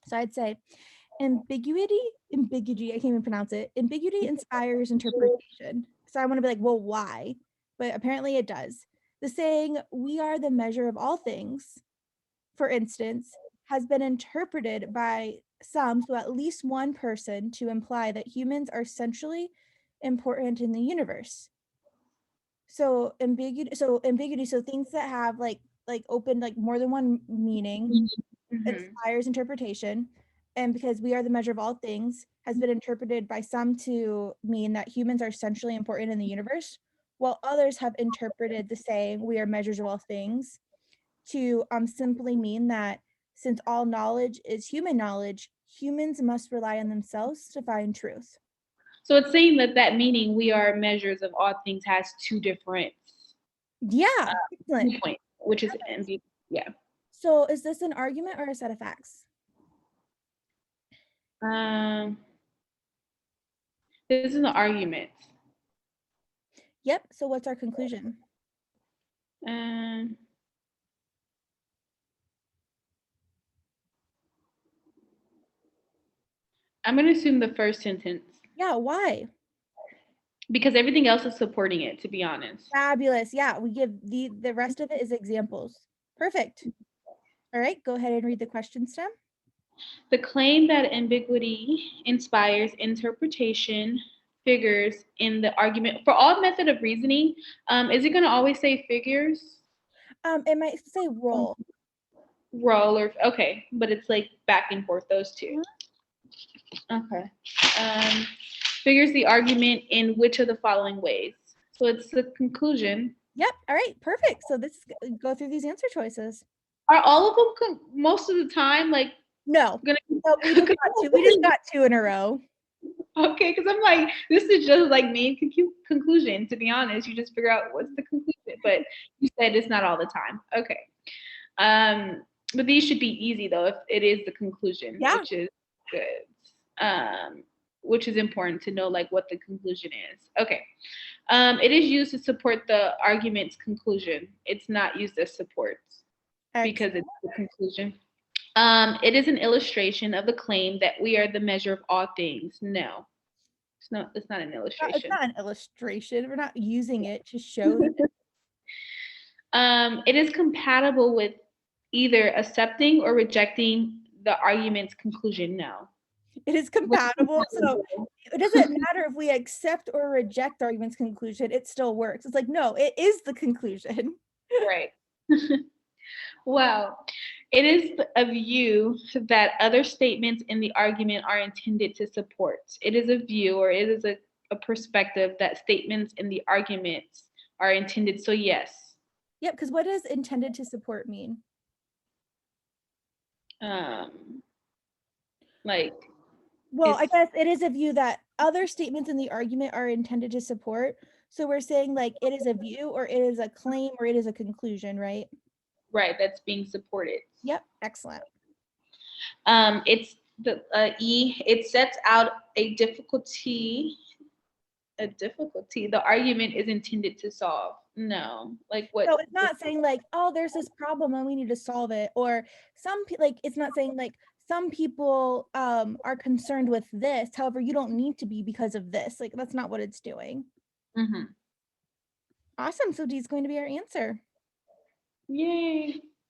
So I'd say ambiguity, I can't even pronounce it. Ambiguity inspires interpretation. So I want to be like, well, why? But apparently it does. The saying, we are the measure of all things, for instance, has been interpreted by some, so at least one person, to imply that humans are centrally important in the universe. So ambiguity, so things that have like open like more than one meaning inspires interpretation. And because we are the measure of all things has been interpreted by some to mean that humans are centrally important in the universe, while others have interpreted the saying we are measures of all things to simply mean that since all knowledge is human knowledge, humans must rely on themselves to find truth. So it's saying that that meaning we are measures of all things has two different Yeah, excellent. viewpoints, which is yeah. So is this an argument or a set of facts? This is an argument. Yep. So what's our conclusion? I'm going to assume the first sentence. Yeah, why? Because everything else is supporting it, to be honest. Fabulous. Yeah, we give the rest of it is examples. Perfect. All right, go ahead and read the question, Stem. The claim that ambiguity inspires interpretation figures in the argument. For all method of reasoning, is it going to always say figures? It might say roll. Roll or okay, but it's like back and forth those two. Okay. Figures the argument in which of the following ways? So it's the conclusion. Yep. All right. Perfect. So this go through these answer choices. Are all of them most of the time like no? We just got two in a row. Okay, because I'm like, this is just like main conclusion. To be honest, you just figure out what's the conclusion. But you said it's not all the time. Okay. But these should be easy though if it is the conclusion, yeah. which is good. Which is important to know like what the conclusion is. Okay. It is used to support the argument's conclusion. It's not used as support because it's the conclusion. It is an illustration of the claim that we are the measure of all things. No, it's not an illustration. It's not an illustration. We're not using it to show. It is compatible with either accepting or rejecting the argument's conclusion. No. It is compatible. So it doesn't matter if we accept or reject the argument's conclusion, it still works. It's like, no, it is the conclusion. Right. Wow. It is a view that other statements in the argument are intended to support. It is a view or it is a perspective that statements in the arguments are intended. So yes. Yep, because what does intended to support mean? Well, I guess it is a view that other statements in the argument are intended to support. So we're saying like it is a view or it is a claim or it is a conclusion, right? Right, that's being supported. Yep, excellent. It's the E. It sets out a difficulty. The argument is intended to solve. No, like what? So it's not saying like, oh, there's this problem and we need to solve it, or it's not saying like some people are concerned with this. However, you don't need to be because of this. Like that's not what it's doing. Awesome. So D is going to be our answer. Yay.